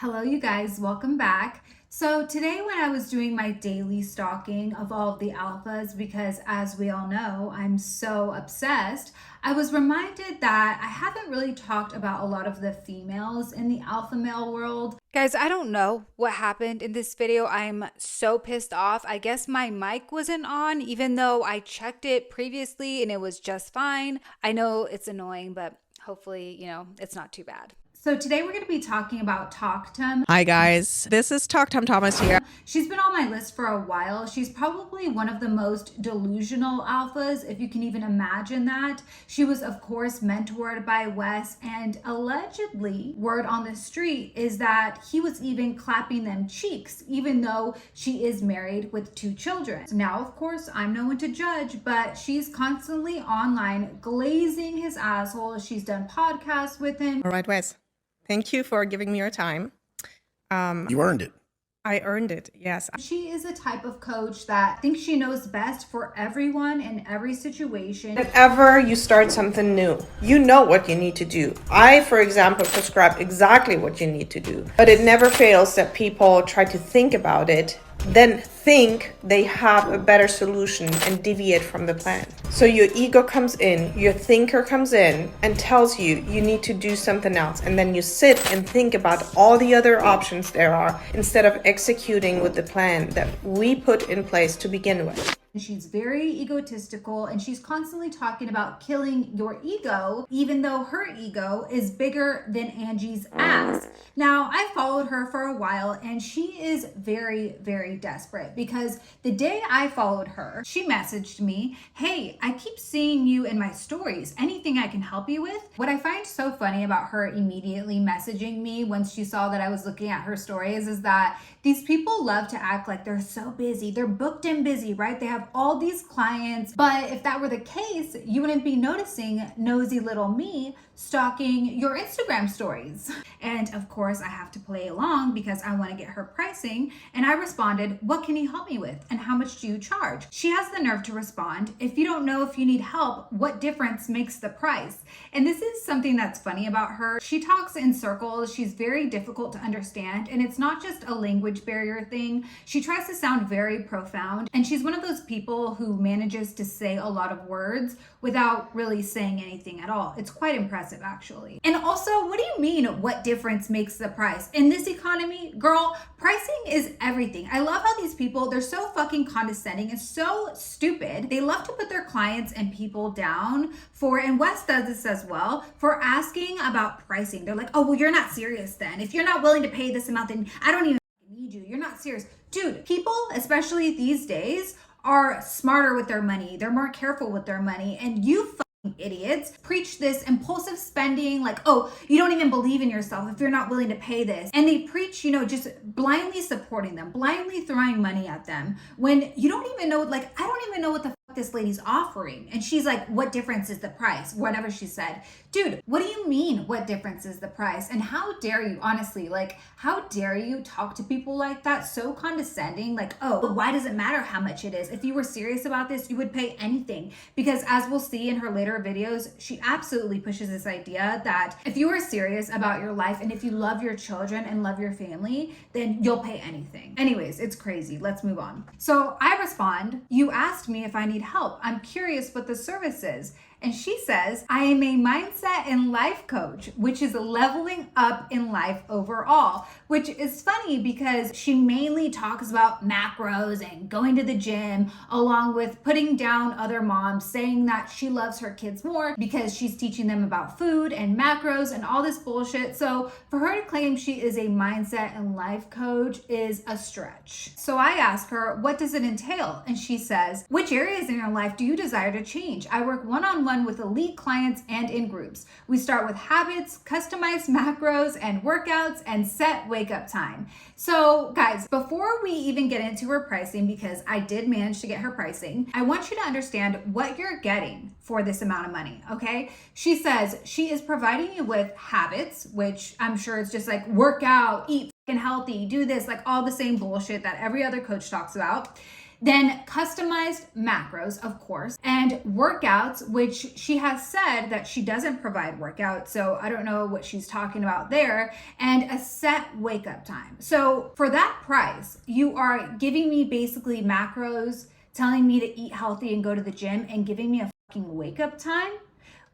Hello, you guys, welcome back. So today when I was doing my daily stalking of all of the alphas, because as we all know, I'm so obsessed, I was reminded that I haven't really talked about a lot of the females in the alpha male world. Guys, I don't know what happened in this video. I'm so pissed off. I guess my mic wasn't on, even though I checked it previously and it was just fine. I know it's annoying, but hopefully, it's not too bad. So today we're going to be talking about Toktam. Hi guys, this is Toktam Thomas here. She's been on my list for a while. She's probably one of the most delusional alphas, if you can even imagine that. She was, of course, mentored by Wes, and allegedly, word on the street is that he was even clapping them cheeks, even though she is married with 2 children. Now, of course, I'm no one to judge, but she's constantly online glazing his asshole. She's done podcasts with him. All right, Wes, thank you for giving me your time. You earned it. I earned it, yes. She is a type of coach that thinks she knows best for everyone in every situation. Whenever you start something new, you know what you need to do. I, for example, prescribe exactly what you need to do. But it never fails that people try to think about it, then think they have a better solution and deviate from the plan. So your ego comes in, your thinker comes in and tells you you need to do something else. And then you sit and think about all the other options there are instead of executing with the plan that we put in place to begin with. She's very egotistical and she's constantly talking about killing your ego, even though her ego is bigger than Angie's ass. Now, I followed her for a while and she is very, very desperate because the day I followed her, she messaged me, "Hey, I keep seeing you in my stories. Anything I can help you with?" What I find so funny about her immediately messaging me once she saw that I was looking at her stories is that these people love to act like they're so busy. They're booked and busy, right? They have all these clients. But if that were the case, you wouldn't be noticing nosy little me stalking your Instagram stories. And of course, I have to play along because I want to get her pricing. And I responded, "What can you help me with? And how much do you charge?" She has the nerve to respond, "If you don't know if you need help, what difference makes the price?" And this is something that's funny about her. She talks in circles. She's very difficult to understand. And it's not just a language barrier thing. She tries to sound very profound. And she's one of those people who manages to say a lot of words without really saying anything at all. It's quite impressive, actually. And also, what do you mean, what difference makes the price? In this economy, girl, pricing is everything. I love how these people, they're so fucking condescending and so stupid. They love to put their clients and people down for, and Wes does this as well, for asking about pricing. They're like, "Oh, well, you're not serious then. If you're not willing to pay this amount, then I don't even need you. You're not serious." Dude, people, especially these days, are smarter with their money. They're more careful with their money. And you fucking idiots preach this impulsive spending, like, "Oh, you don't even believe in yourself if you're not willing to pay this." And they preach, just blindly supporting them, blindly throwing money at them when you don't even know, like, I don't even know what the fuck this lady's offering. And she's like, "What difference is the price?" Whatever she said. Dude, what do you mean, what difference is the price? And how dare you, honestly, like, how dare you talk to people like that? So condescending, like, "Oh, why does it matter how much it is? If you were serious about this, you would pay anything." Because as we'll see in her later videos, she absolutely pushes this idea that if you are serious about your life and if you love your children and love your family, then you'll pay anything. Anyways, it's crazy. Let's move on. So I respond, "You asked me if I need help. I'm curious what the service is." And she says, "I am a mindset and life coach, which is leveling up in life overall," which is funny because she mainly talks about macros and going to the gym, along with putting down other moms, saying that she loves her kids more because she's teaching them about food and macros and all this bullshit. So for her to claim she is a mindset and life coach is a stretch. So I ask her, "What does it entail?" And she says, "Which areas in your life do you desire to change? I work one-on-one with elite clients and in groups. We start with habits, customized macros and workouts, and set wake up time." So guys, before we even get into her pricing, because I did manage to get her pricing, I want you to understand what you're getting for this amount of money, okay? She says she is providing you with habits, which I'm sure it's just like work out, eat fucking healthy, do this, like all the same bullshit that every other coach talks about. Then customized macros, of course, and workouts, which she has said that she doesn't provide workouts. So I don't know what she's talking about there. And a set wake up time. So for that price, you are giving me basically macros, telling me to eat healthy and go to the gym, and giving me a fucking wake up time.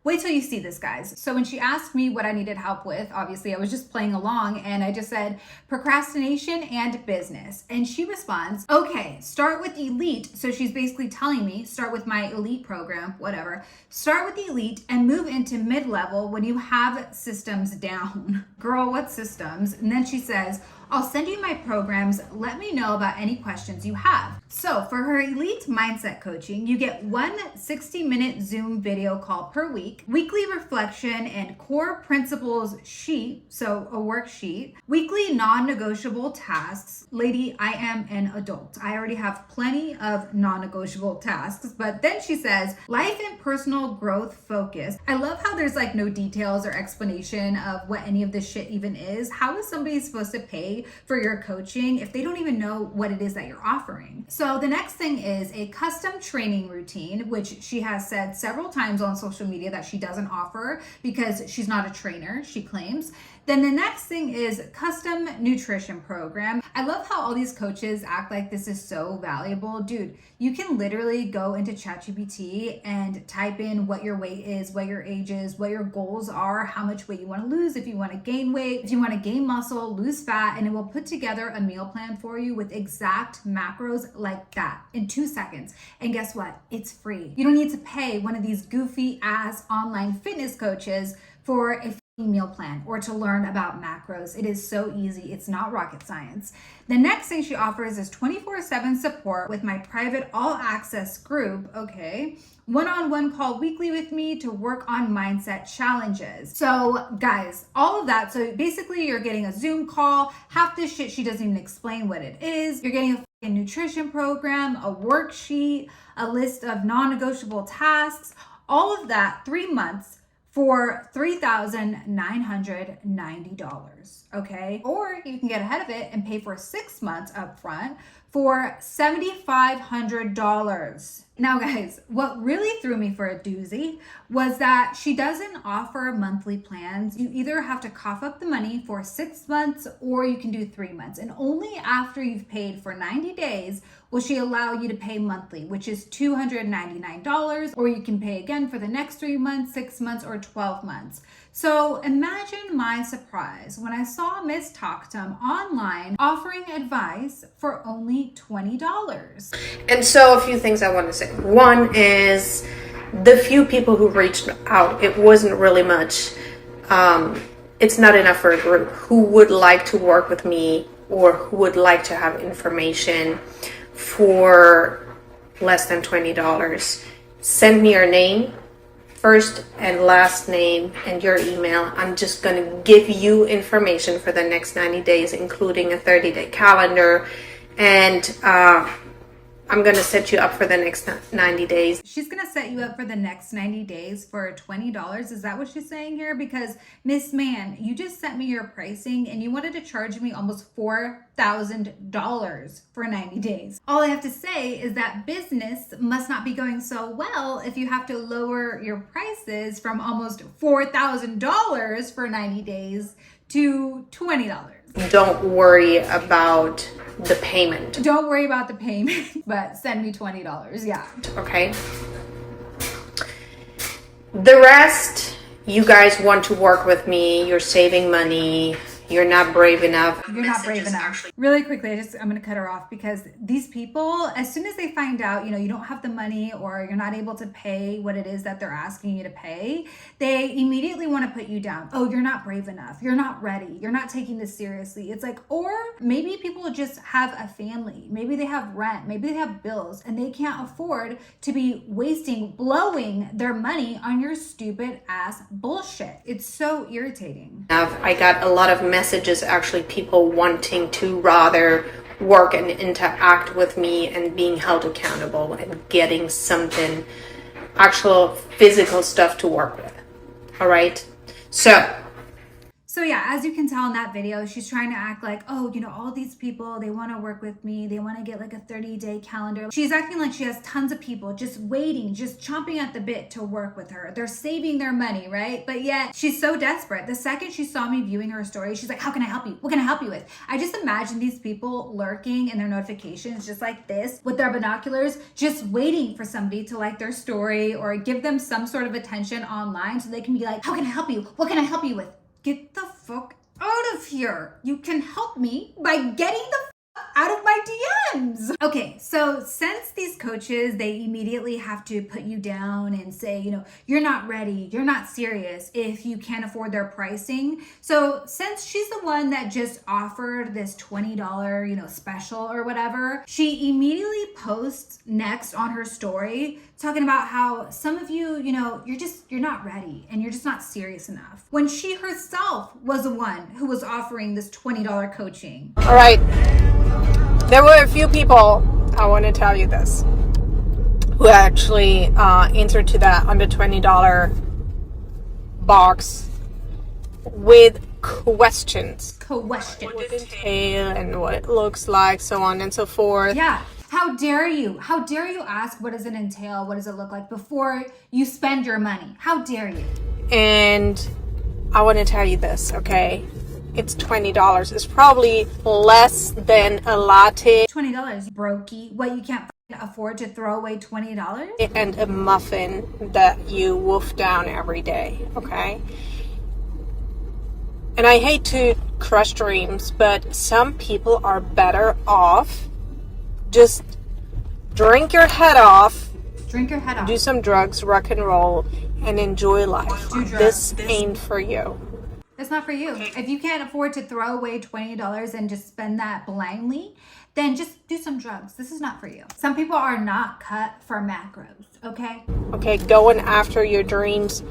Wait till you see this, guys. So when she asked me what I needed help with, obviously I was just playing along, and I just said procrastination and business. And she responds, okay, start with elite. So she's basically telling me, start with my elite program, whatever. Start with the elite and move into mid-level when you have systems down. Girl, what systems? And then she says, I'll send you my programs. Let me know about any questions you have. So for her elite mindset coaching, you get one 60-minute Zoom video call per week, weekly reflection and core principles sheet, so a worksheet, weekly non-negotiable tasks. Lady, I am an adult. I already have plenty of non-negotiable tasks. But then she says, life and personal growth focus. I love how there's like no details or explanation of what any of this shit even is. How is somebody supposed to pay for your coaching if they don't even know what it is that you're offering? So the next thing is a custom training routine, which she has said several times on social media that she doesn't offer because she's not a trainer, she claims. Then the next thing is custom nutrition program. I love how all these coaches act like this is so valuable. Dude, you can literally go into ChatGPT and type in what your weight is, what your age is, what your goals are, how much weight you want to lose, if you want to gain weight, if you want to gain muscle, lose fat, and it will put together a meal plan for you with exact macros like that in 2 seconds. And guess what? It's free. You don't need to pay one of these goofy ass online fitness coaches for a meal plan or to learn about macros. It is so easy. It's not rocket science. The next thing she offers is 24/7 support with my private all access group. Okay. One-on-one call weekly with me to work on mindset challenges. So guys, all of that. So basically you're getting a Zoom call. Half this shit, she doesn't even explain what it is. You're getting a nutrition program, a worksheet, a list of non-negotiable tasks, all of that, 3 months for $3,990, okay? Or you can get ahead of it and pay for 6 months upfront for $7,500. Now guys, what really threw me for a doozy was that she doesn't offer monthly plans. You either have to cough up the money for 6 months or you can do 3 months. And only after you've paid for 90 days will she allow you to pay monthly, which is $299, or you can pay again for the next 3 months, 6 months, or 12 months. So imagine my surprise when I saw Miss Toktam online offering advice for only $20. And so a few things I want to say. One is the few people who reached out, it wasn't really much. It's not enough for a group who would like to work with me or who would like to have information for less than $20. Send me your name, first and last name, and your email. I'm just going to give you information for the next 90 days, including a 30-day calendar. And I'm going to set you up for the next 90 days. She's going to set you up for the next 90 days for $20. Is that what she's saying here? Because Miss Man, you just sent me your pricing and you wanted to charge me almost $4,000 for 90 days. All I have to say is that business must not be going so well if you have to lower your prices from almost $4,000 for 90 days to $20. Don't worry about the payment. Don't worry about the payment, but send me $20. Yeah. Okay. The rest, you guys want to work with me. You're saving money. You're not brave enough. You're not brave enough. Really quickly, I'm going to cut her off because these people, as soon as they find out, you don't have the money or you're not able to pay what it is that they're asking you to pay, they immediately want to put you down. Oh, you're not brave enough. You're not ready. You're not taking this seriously. It's like, or maybe people just have a family. Maybe they have rent. Maybe they have bills and they can't afford to be blowing their money on your stupid ass bullshit. It's so irritating. I got a lot of messages, actually, people wanting to rather work and interact with me and being held accountable and getting something, actual physical stuff to work with. All right. So So yeah, as you can tell in that video, she's trying to act like, oh, you know, all these people, they want to work with me. They want to get like a 30-day calendar. She's acting like she has tons of people just waiting, just chomping at the bit to work with her. They're saving their money, right? But yet she's so desperate. The second she saw me viewing her story, she's like, how can I help you? What can I help you with? I just imagine these people lurking in their notifications just like this with their binoculars, just waiting for somebody to like their story or give them some sort of attention online so they can be like, how can I help you? What can I help you with? Get the fuck out of here. You can help me by getting the fuck out of my DMs. Okay, so since these coaches, they immediately have to put you down and say, you know, you're not ready, you're not serious if you can't afford their pricing. So since she's the one that just offered this $20, you know, special or whatever, she immediately posts next on her story talking about how some of you, you know, you're not ready and you're just not serious enough. When she herself was the one who was offering this $20 coaching. All right. There were a few people, I want to tell you this, who actually answered to that under $20 box with questions. What it entail and what it looks like, so on and so forth. Yeah. How dare you? How dare you ask what does it entail? What does it look like before you spend your money? How dare you? And I want to tell you this, okay? It's $20. It's probably less than a latte. $20, brokey. What, you can't afford to throw away $20? And a muffin that you wolf down every day, okay? And I hate to crush dreams, but some people are better off just drink your head off, do some drugs, rock and roll, and enjoy life. This ain't for you. It's not for you. If you can't afford to throw away $20 and just spend that blindly, then just do some drugs. This is not for you. Some people are not cut for macros, okay? Okay, going after your dreams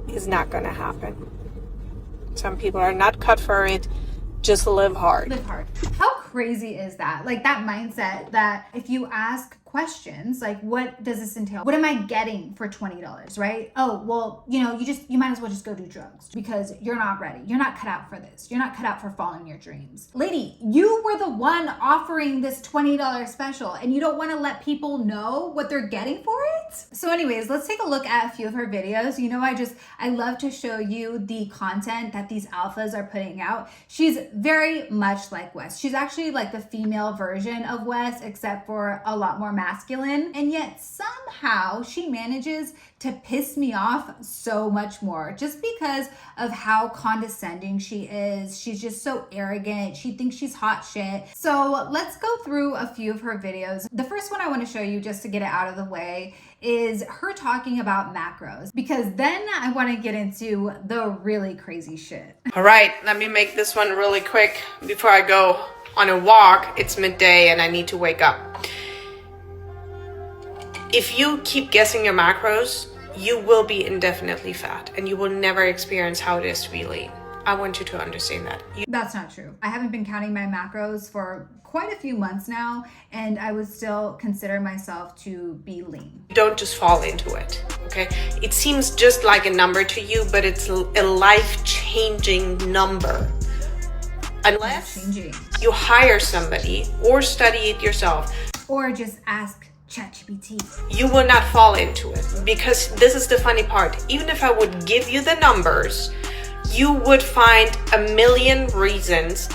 is not gonna happen. Some people are not cut for it. Just live hard. Live hard. How crazy is that? Like that mindset that if you ask questions like, what does this entail? What am I getting for $20, right? Oh, well, you know, you might as well just go do drugs because you're not ready. You're not cut out for this. You're not cut out for following your dreams. Lady, you were the one offering this $20 special and you don't want to let people know what they're getting for it? So anyways, let's take a look at a few of her videos. You know, I love to show you the content that these alphas are putting out. She's very much like Wes. She's actually like the female version of Wes, except for a lot more masculine, and yet somehow she manages to piss me off so much more just because of how condescending she is. She's just so arrogant. She thinks she's hot shit. So let's go through a few of her videos. The first one I want to show you, just to get it out of the way, is her talking about macros, because then I want to get into the really crazy shit. All right, let me make this one really quick before I go on a walk. It's midday and I need to wake up. If you keep guessing your macros, you will be indefinitely fat and you will never experience how it is to be lean. I want you to understand that. That's not true. I haven't been counting my macros for quite a few months now, and I would still consider myself to be lean. Don't just fall into it, okay? It seems just like a number to you, but it's a life-changing number. Unless you hire somebody or study it yourself. Or just ask ChatGPT. You will not fall into it, because this is the funny part. Even if I would give you the numbers, you would find a million reasons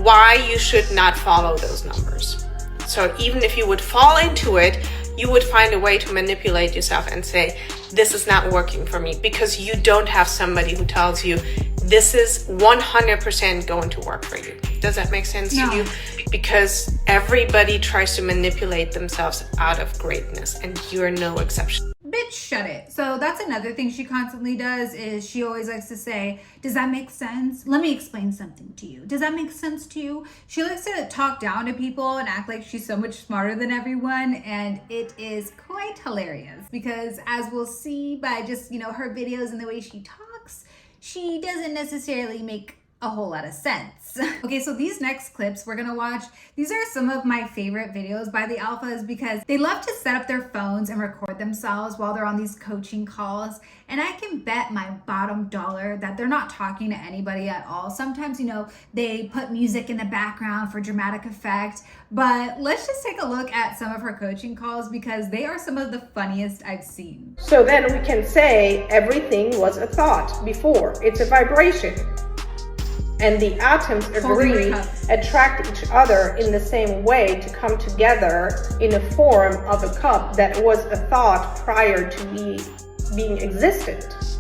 why you should not follow those numbers. So even if you would fall into it, you would find a way to manipulate yourself and say, this is not working for me, because you don't have somebody who tells you this is 100% going to work for you. Does that make sense to you? Because everybody tries to manipulate themselves out of greatness, and you're no exception. Bitch, shut it. So that's another thing she constantly does, is she always likes to say, does that make sense? Let me explain something to you. Does that make sense to you? She likes to talk down to people and act like she's so much smarter than everyone, and it is quite hilarious because, as we'll see by just, you know, her videos and the way she talks, she doesn't necessarily make a whole lot of sense. Okay, so these next clips we're gonna watch, these are some of my favorite videos by the alphas because they love to set up their phones and record themselves while they're on these coaching calls. And I can bet my bottom dollar that they're not talking to anybody at all. Sometimes, you know, they put music in the background for dramatic effect, but let's just take a look at some of her coaching calls because they are some of the funniest I've seen. So then we can say everything was a thought before. It's a vibration. And the atoms agree, attract each other in the same way to come together in a form of a cup that was a thought prior to being existent.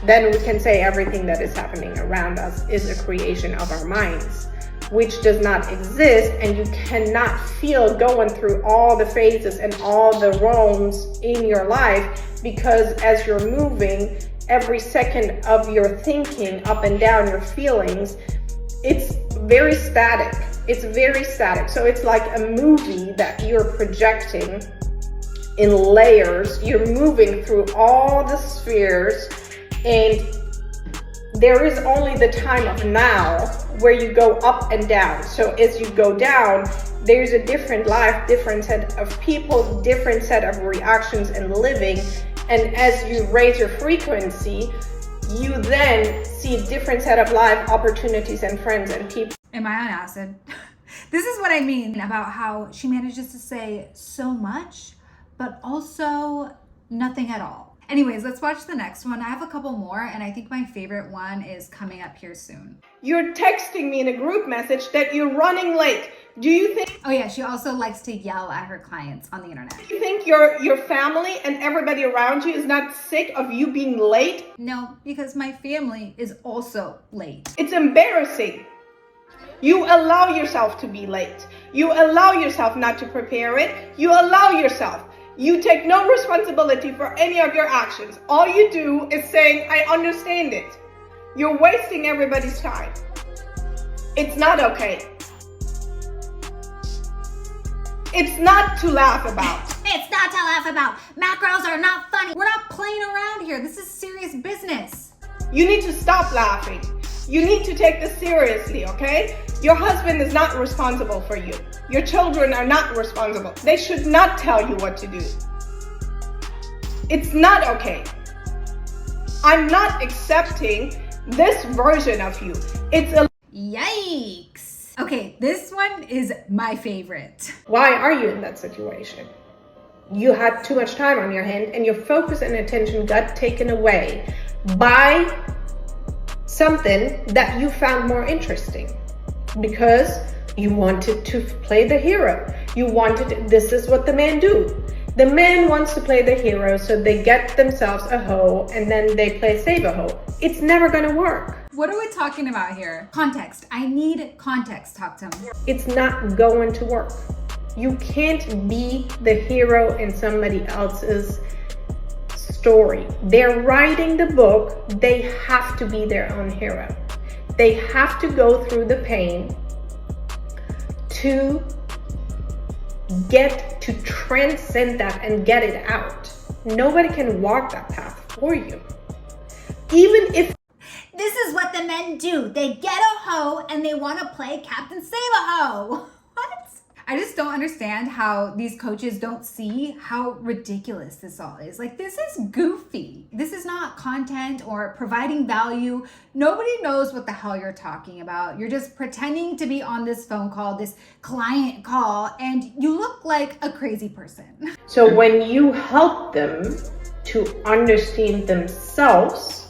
Then we can say everything that is happening around us is a creation of our minds, which does not exist, and you cannot feel going through all the phases and all the realms in your life, because as you're moving, every second of your thinking up and down, your feelings, it's very static. It's very static. So it's like a movie that you're projecting in layers. You're moving through all the spheres, and there is only the time of now where you go up and down. So as you go down, there's a different life, different set of people, different set of reactions and living. And as you raise your frequency, you then see a different set of life, opportunities, and friends and people. Am I on acid? This is what I mean about how she manages to say so much, but also nothing at all. Anyways, let's watch the next one. I have a couple more, and I think my favorite one is coming up here soon. You're texting me in a group message that you're running late. Do you think... Oh yeah, she also likes to yell at her clients on the internet. You think your family and everybody around you is not sick of you being late? No, because my family is also late. It's embarrassing. You allow yourself to be late. You allow yourself not to prepare it. You allow yourself. You take no responsibility for any of your actions. All you do is saying, I understand it. You're wasting everybody's time. It's not okay. It's not to laugh about. It's not to laugh about. Macros are not funny. We're not playing around here. This is serious business. You need to stop laughing. You need to take this seriously, okay? Your husband is not responsible for you. Your children are not responsible. They should not tell you what to do. It's not okay. I'm not accepting this version of you. It's a... Yikes. Okay, this one is my favorite. Why are you in that situation? You had too much time on your hand, and your focus and attention got taken away by something that you found more interesting because you wanted to play the hero. You wanted, this is what the men do. The man wants to play the hero, so they get themselves a hoe and then they play save a hoe. It's never gonna work. What are we talking about here? Context. I need context, Toktam. It's not going to work. You can't be the hero in somebody else's story. They're writing the book. They have to be their own hero. They have to go through the pain to get to transcend that and get it out. Nobody can walk that path for you. Even if this is what the men do. They get a hoe and they want to play Captain Save a Hoe. What? I just don't understand how these coaches don't see how ridiculous this all is. Like, this is goofy. This is not content or providing value. Nobody knows what the hell you're talking about. You're just pretending to be on this phone call, this client call, and you look like a crazy person. So when you help them to understand themselves,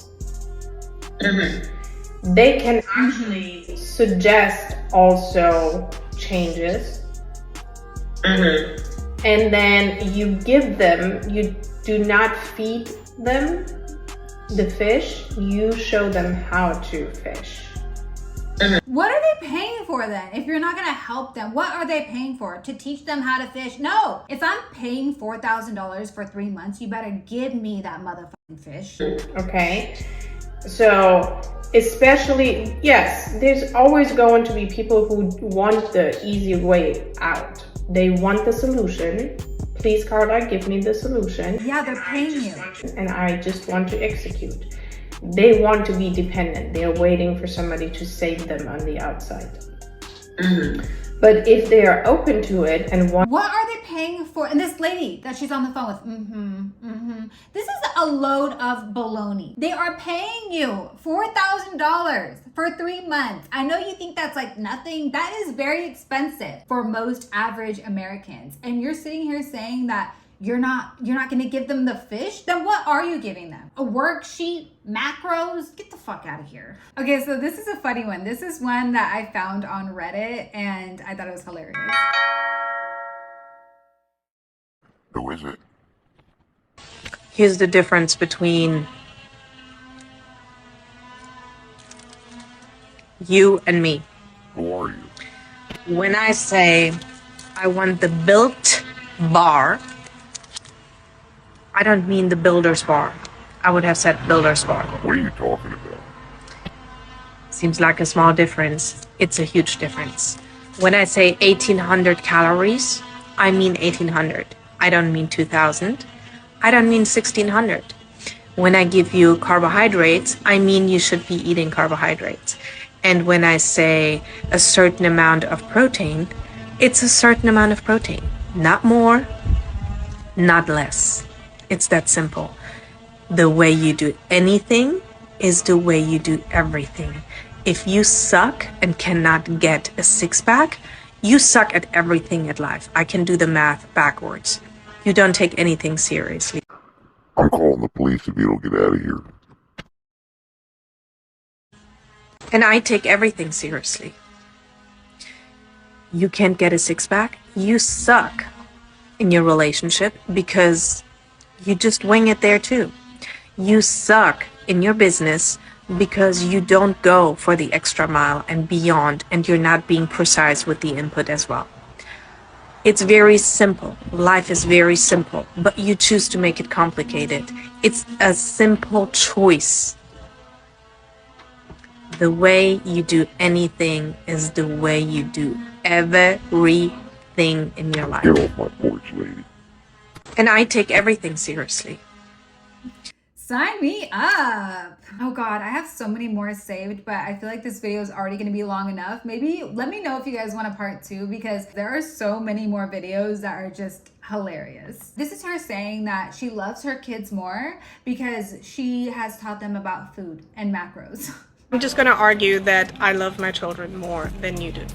they can actually suggest also changes. And then you give them, you do not feed them the fish, you show them how to fish. What are they paying for then? If you're not gonna help them, what are they paying for? To teach them how to fish? No! If I'm paying $4,000 for 3 months, you better give me that motherfucking fish. Okay? So, especially, yes, there's always going to be people who want the easy way out. They want the solution. Please, Carla, give me the solution. Yeah, they're paying you. And I just want to execute. They want to be dependent. They're waiting for somebody to save them on the outside. But if they are open to it and want... What are they paying for? And this lady that she's on the phone with, this is a load of baloney. They are paying you $4,000 for 3 months. I know you think that's like nothing. That is very expensive for most average Americans. And you're sitting here saying that you're not going to give them the fish? Then what are you giving them? A worksheet? Macros? Get the fuck out of here. Okay, so this is a funny one. This is one that I found on Reddit and I thought it was hilarious. Who is it? Here's the difference between you and me. Who are you? When I say I want the built bar, I don't mean the builder's bar. I would have said builder's bar. What are you talking about? Seems like a small difference. It's a huge difference. When I say 1800 calories, I mean 1800. I don't mean 2000. I don't mean 1600. When I give you carbohydrates, I mean you should be eating carbohydrates. And when I say a certain amount of protein, it's a certain amount of protein. Not more, not less. It's that simple. The way you do anything is the way you do everything. If you suck and cannot get a six-pack, you suck at everything in life. I can do the math backwards. You don't take anything seriously. I'm calling the police if you don't get out of here. And I take everything seriously. You can't get a six-pack. You suck in your relationship because you just wing it there too. You suck in your business because you don't go for the extra mile and beyond, and you're not being precise with the input as well. It's very simple. Life is very simple, but you choose to make it complicated. It's a simple choice. The way you do anything is the way you do everything in your life. Get off my porch, lady. And I take everything seriously. Sign me up. Oh God, I have so many more saved, but I feel like this video is already going to be long enough. Maybe let me know if you guys want a part 2 because there are so many more videos that are just hilarious. This is her saying that she loves her kids more because she has taught them about food and macros. I'm just going to argue that I love my children more than you do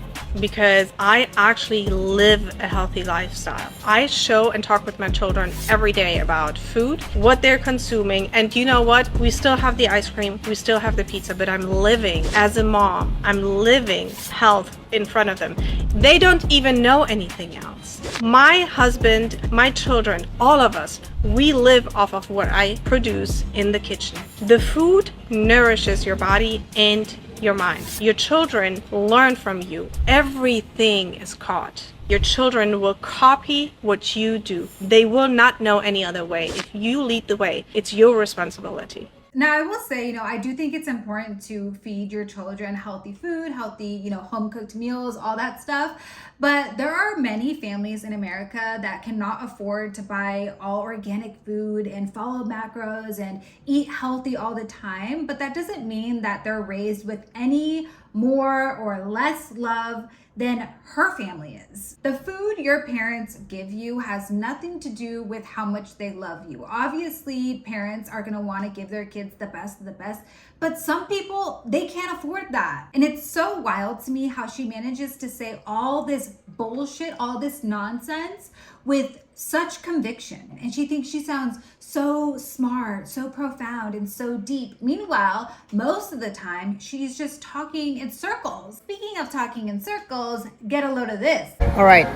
because I actually live a healthy lifestyle. I show and talk with my children every day about food, what they're consuming, and you know what? We still have the ice cream, we still have the pizza, but I'm living as a mom. I'm living health in front of them. They don't even know anything else. My husband, my children, all of us, we live off of what I produce in the kitchen. The food nourishes your body and your mind. Your children learn from you. Everything is caught. Your children will copy what you do. They will not know any other way. If you lead the way, it's your responsibility. Now, I will say, I do think it's important to feed your children healthy food, healthy, home cooked meals, all that stuff. But there are many families in America that cannot afford to buy all organic food and follow macros and eat healthy all the time. But that doesn't mean that they're raised with any more or less love than her family is. The food your parents give you has nothing to do with how much they love you. Obviously, parents are gonna wanna give their kids the best of the best, but some people, they can't afford that. And it's so wild to me how she manages to say all this bullshit, all this nonsense with such conviction. And she thinks she sounds so smart, so profound, and so deep. Meanwhile, most of the time, she's just talking in circles. Speaking of talking in circles, get a load of this. All right.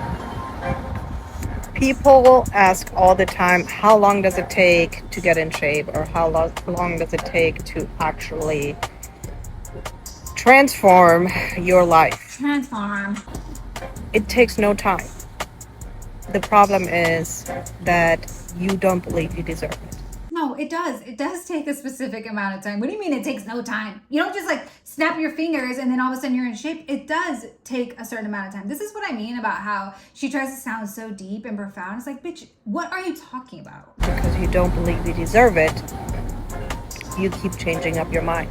People ask all the time, how long does it take to get in shape, or how long does it take to actually transform your life? Transform. It takes no time. The problem is that you don't believe you deserve it. No, it does. It does take a specific amount of time. What do you mean it takes no time? You don't just snap your fingers and then all of a sudden you're in shape. It does take a certain amount of time. This is what I mean about how she tries to sound so deep and profound. It's like, bitch, what are you talking about? Because you don't believe you deserve it, you keep changing up your mind.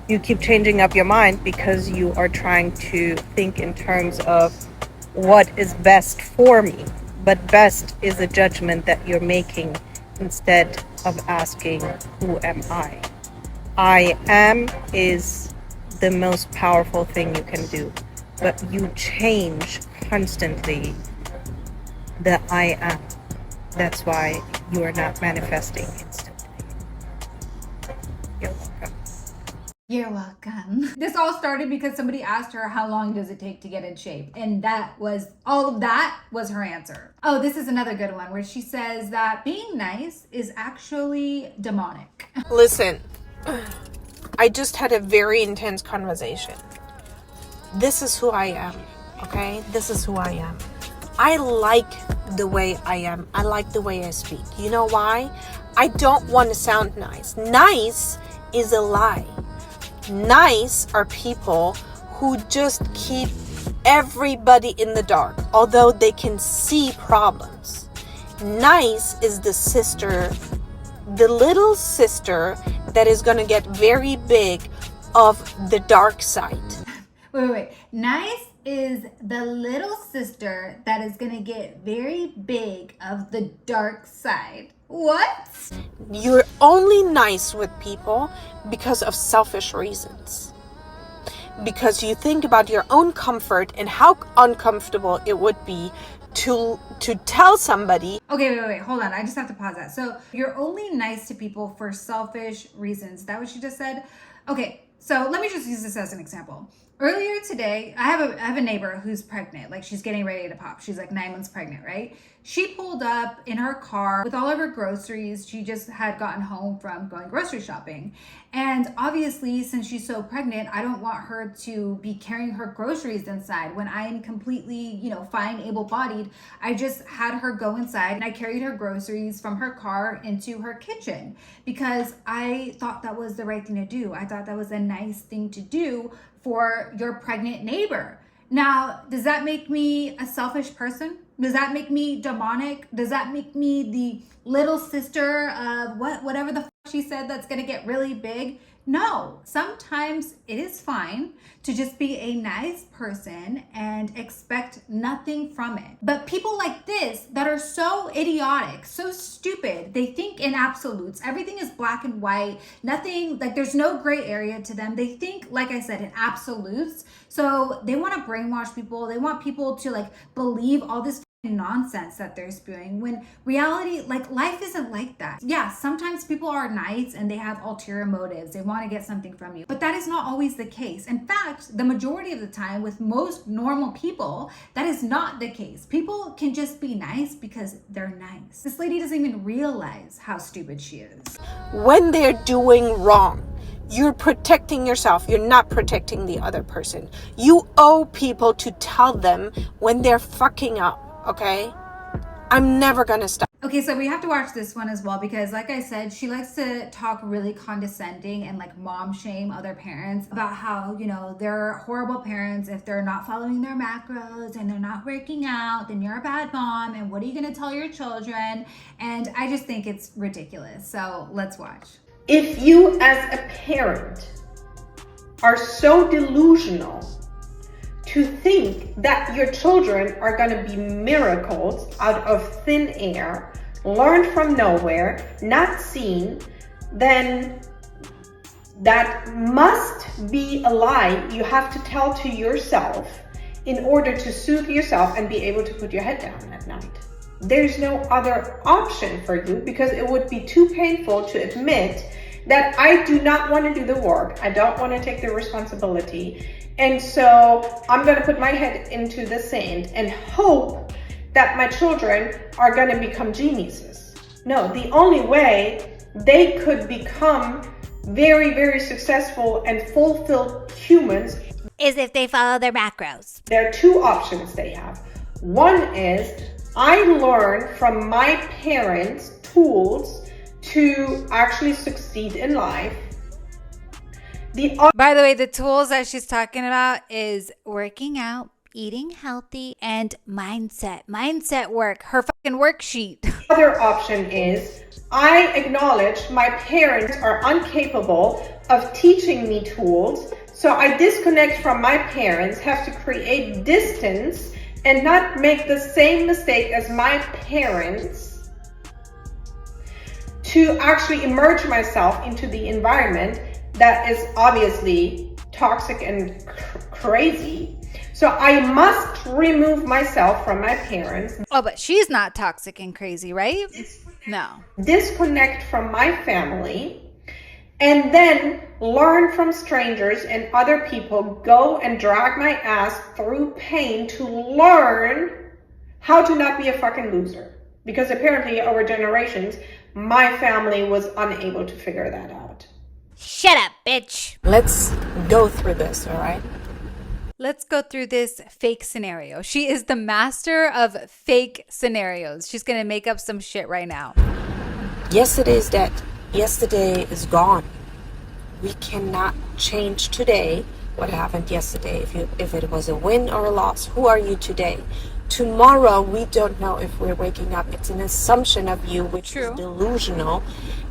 You keep changing up your mind because you are trying to think in terms of what is best for me. But best is a judgment that you're making instead of asking, who am I? I am is the most powerful thing you can do. But you change constantly the I am. That's why you are not manifesting instantly. You're welcome. You're welcome. This all started because somebody asked her how long does it take to get in shape, and that was all of that was her answer. Oh, this is another good one where she says that being nice is actually demonic. Listen, I just had a very intense conversation. This is who I am, okay? This is who I am. I like the way I am. I like the way I speak. You know why? I don't want to sound nice. Nice is a lie. Nice are people who just keep everybody in the dark, although they can see problems. Nice is the sister, the little sister that is going to get very big of the dark side. Wait. Nice is the little sister that is gonna get very big of the dark side. What? You're only nice with people because of selfish reasons. Because you think about your own comfort and how uncomfortable it would be to tell somebody. Okay, wait, hold on. I just have to pause that. So you're only nice to people for selfish reasons. Is that what you just said? Okay, so let me just use this as an example. Earlier today, I have a neighbor who's pregnant. Like, she's getting ready to pop. She's like 9 months pregnant, right? She pulled up in her car with all of her groceries. She just had gotten home from going grocery shopping. And obviously, since she's so pregnant, I don't want her to be carrying her groceries inside. When I am completely, fine, able-bodied, I just had her go inside and I carried her groceries from her car into her kitchen because I thought that was the right thing to do. I thought that was a nice thing to do for your pregnant neighbor. Now, does that make me a selfish person? Does that make me demonic? Does that make me the little sister of whatever the she said that's gonna get really big? No, sometimes it is fine to just be a nice person and expect nothing from it. But people like this that are so idiotic, so stupid, they think in absolutes. Everything is black and white, nothing, like there's no gray area to them. They think, like I said, in absolutes. So they want to brainwash people. They want people to believe all this nonsense that they're spewing, when reality, life isn't like that. Yeah, sometimes people are nice and they have ulterior motives. They want to get something from you, but that is not always the case. In fact, the majority of the time with most normal people, that is not the case. People can just be nice because they're nice. This lady doesn't even realize how stupid she is. When they're doing wrong, you're protecting yourself. You're not protecting the other person. You owe people to tell them when they're fucking up. Okay? I'm never gonna stop. Okay, so we have to watch this one as well because, like I said, she likes to talk really condescending and mom shame other parents about how, they're horrible parents if they're not following their macros and they're not working out, then you're a bad mom and what are you gonna tell your children? And I just think it's ridiculous. So let's watch. If you as a parent are so delusional to think that your children are going to be miracles out of thin air, learned from nowhere, not seen, then that must be a lie you have to tell to yourself in order to soothe yourself and be able to put your head down at night. There's no other option for you because it would be too painful to admit that I do not want to do the work. I don't want to take the responsibility. And so I'm going to put my head into the sand and hope that my children are going to become geniuses. No, the only way they could become very, very successful and fulfilled humans is if they follow their macros. There are two options they have. One is I learn from my parents tools to actually succeed in life. By the way, the tools that she's talking about is working out, eating healthy, and mindset work. Her fucking worksheet. Other option is I acknowledge my parents are incapable of teaching me tools, so I disconnect from my parents, have to create distance and not make the same mistake as my parents to actually immerse myself into the environment that is obviously toxic and crazy. So I must remove myself from my parents. Oh, but she's not toxic and crazy, right? No. Disconnect from my family, and then learn from strangers and other people, go and drag my ass through pain to learn how to not be a fucking loser. Because apparently over generations, my family was unable to figure that out. Shut up, bitch. Let's go through this, all right? Let's go through this fake scenario. She is the master of fake scenarios. She's going to make up some shit right now. Yesterday is dead. Yesterday is gone. We cannot change today what happened yesterday. If it was a win or a loss, who are you today? Tomorrow, we don't know if we're waking up. It's an assumption of you, which True. is delusional,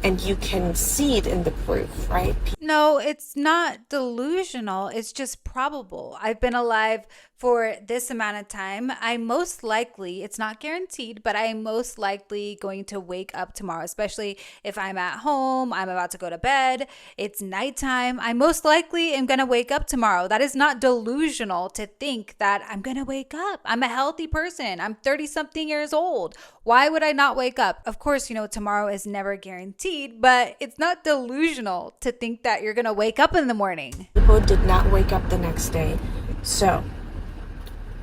and you can see it in the proof, right? No, it's not delusional. It's just probable. I've been alive for this amount of time. I most likely, it's not guaranteed, but I am most likely going to wake up tomorrow, especially if I'm at home, I'm about to go to bed, it's nighttime. I most likely am going to wake up tomorrow. That is not delusional to think that I'm going to wake up. I'm a healthy person. I'm 30 something years old. Why would I not wake up? Of course, tomorrow is never guaranteed, but it's not delusional to think that you're going to wake up in the morning. People did not wake up the next day. So,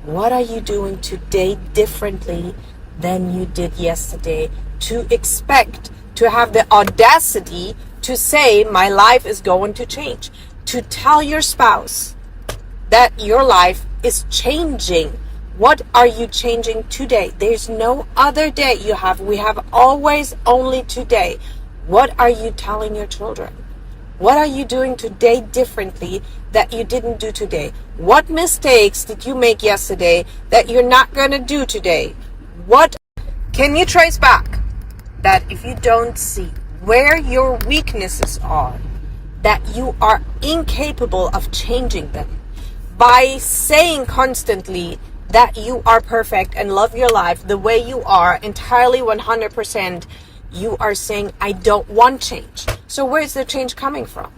what are you doing today differently than you did yesterday to expect to have the audacity to say my life is going to change? To tell your spouse that your life is changing. What are you changing today? There's no other day you have. We have always only today. What are you telling your children? What are you doing today differently that you didn't do today? What mistakes did you make yesterday that you're not going to do today? What can you trace back that if you don't see where your weaknesses are, that you are incapable of changing them by saying constantly that you are perfect and love your life the way you are entirely 100%, you are saying, I don't want change. So where's the change coming from?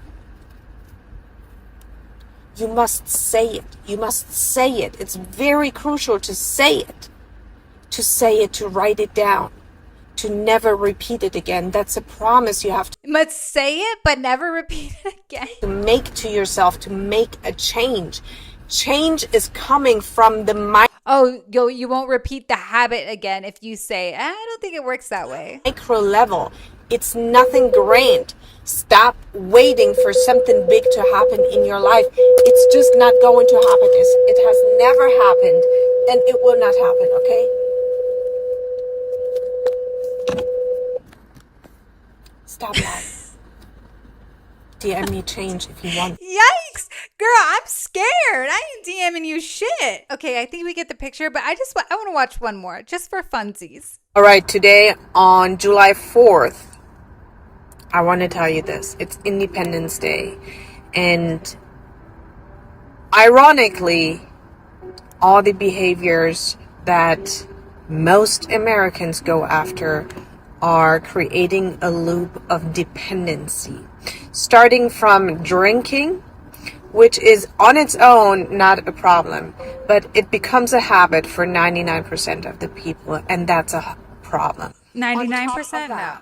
You must say it. You must say it. It's very crucial to say it. To say it, to write it down, to never repeat it again. That's a promise you have to Let's say it, but never repeat it again. make to yourself, to make a change. Change is coming from the mind. Oh, you won't repeat the habit again if you say, I don't think it works that way. Micro level. It's nothing grand. Stop waiting for something big to happen in your life. It's just not going to happen. It has never happened, and it will not happen, okay? Stop lying. DM me change if you want. Yikes! Girl, I'm scared. I ain't DMing you shit. Okay, I think we get the picture, but I want to watch one more just for funsies. All right, today on July 4th, I want to tell you this. It's Independence Day. And ironically, all the behaviors that most Americans go after are creating a loop of dependency. Starting from drinking, which is on its own not a problem, but it becomes a habit for 99% of the people, and that's a problem. 99% no.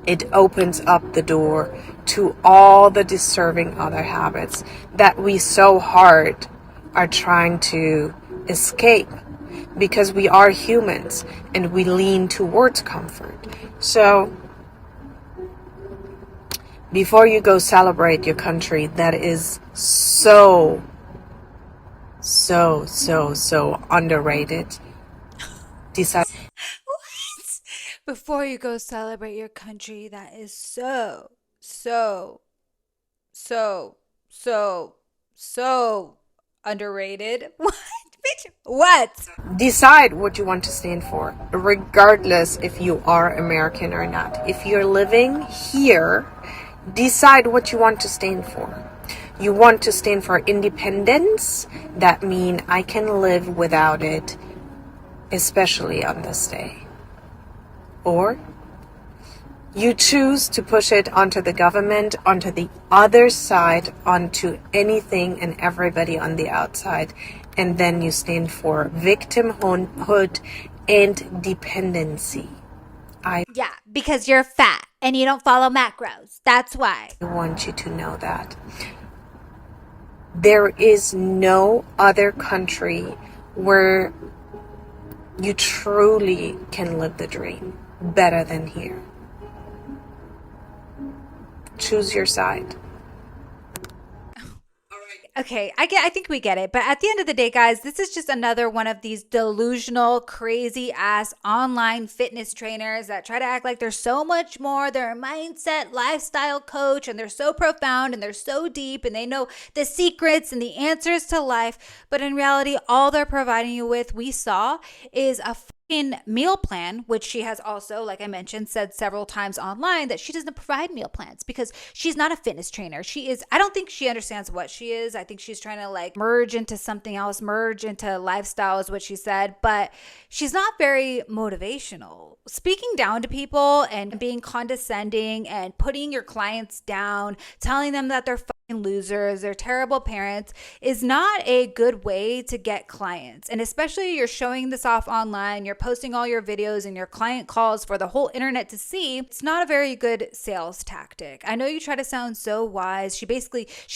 It opens up the door to all the disturbing other habits that we so hard are trying to escape, because we are humans and we lean towards comfort. So before you go celebrate your country that is so underrated, decide. What? Before you go celebrate your country that is so underrated. What? Bitch, What? Decide what you want to stand for, regardless if you are American or not. If you're living here, decide what you want to stand for. You want to stand for independence? That means I can live without it, especially on this day. Or you choose to push it onto the government, onto the other side, onto anything and everybody on the outside. And then you stand for victimhood and dependency. Yeah, because you're fat and you don't follow macros. That's why. I want you to know that. There is no other country where you truly can live the dream better than here. Choose your side. Okay, I think we get it. But at the end of the day, guys, this is just another one of these delusional, crazy ass online fitness trainers that try to act like they're so much more. They're a mindset, lifestyle coach, and they're so profound and they're so deep and they know the secrets and the answers to life. But in reality, all they're providing you with, we saw, is a meal plan, which she has also, like I mentioned, said several times online that she doesn't provide meal plans because she's not a fitness trainer. I don't think she understands what she is. I think she's trying to like merge into something else, merge into lifestyle is what she said, but she's not very motivational. Speaking down to people and being condescending and putting your clients down, telling them that they're losers, they're terrible parents, is not a good way to get clients. And especially you're showing this off online, you're posting all your videos and your client calls for the whole internet to see. It's not a very good sales tactic. I know you try to sound so wise. She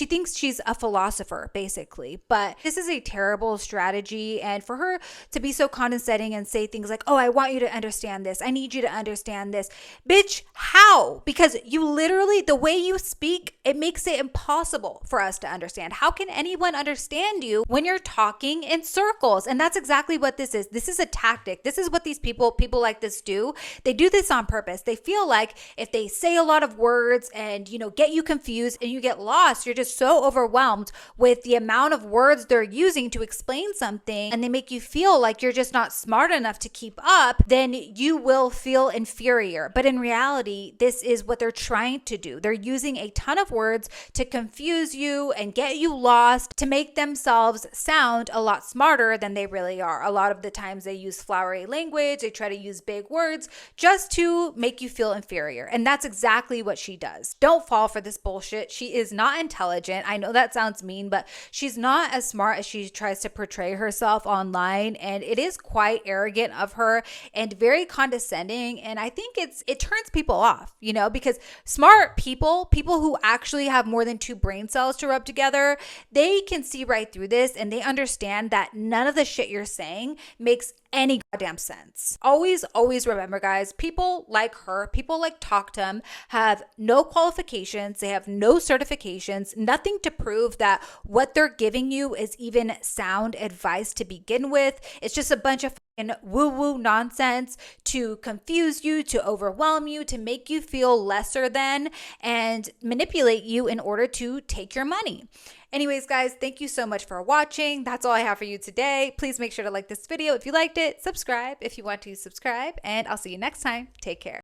thinks she's a philosopher basically, but this is a terrible strategy. And for her to be so condescending and say things like, oh, I want you to understand this, I need you to understand this. Bitch, how? Because you literally, the way you speak, it makes it impossible for us to understand. How can anyone understand you when you're talking in circles? And that's exactly what this is. This is a tactic. This is what these people like this do. They do this on purpose. They feel like if they say a lot of words and, get you confused and you get lost, you're just so overwhelmed with the amount of words they're using to explain something, and they make you feel like you're just not smart enough to keep up, then you will feel inferior. But in reality, this is what they're trying to do. They're using a ton of words to confuse you and get you lost to make themselves sound a lot smarter than they really are. A lot of the times they use flowery language, they try to use big words just to make you feel inferior. And that's exactly what she does. Don't fall for this bullshit. She is not intelligent. I know that sounds mean, but she's not as smart as she tries to portray herself online. And it is quite arrogant of her and very condescending. And I think it turns people off, because smart people who actually have more than two brain cells to rub together, they can see right through this and they understand that none of the shit you're saying makes any goddamn sense. Always remember, guys, people like her, people like Toktam have no qualifications, they have no certifications, nothing to prove that what they're giving you is even sound advice to begin with. It's just a bunch of woo-woo nonsense to confuse you, to overwhelm you, to make you feel lesser than, and manipulate you in order to take your money. Anyways, guys, thank you so much for watching. That's all I have for you today. Please make sure to like this video if you liked it, subscribe if you want to subscribe, and I'll see you next time. Take care.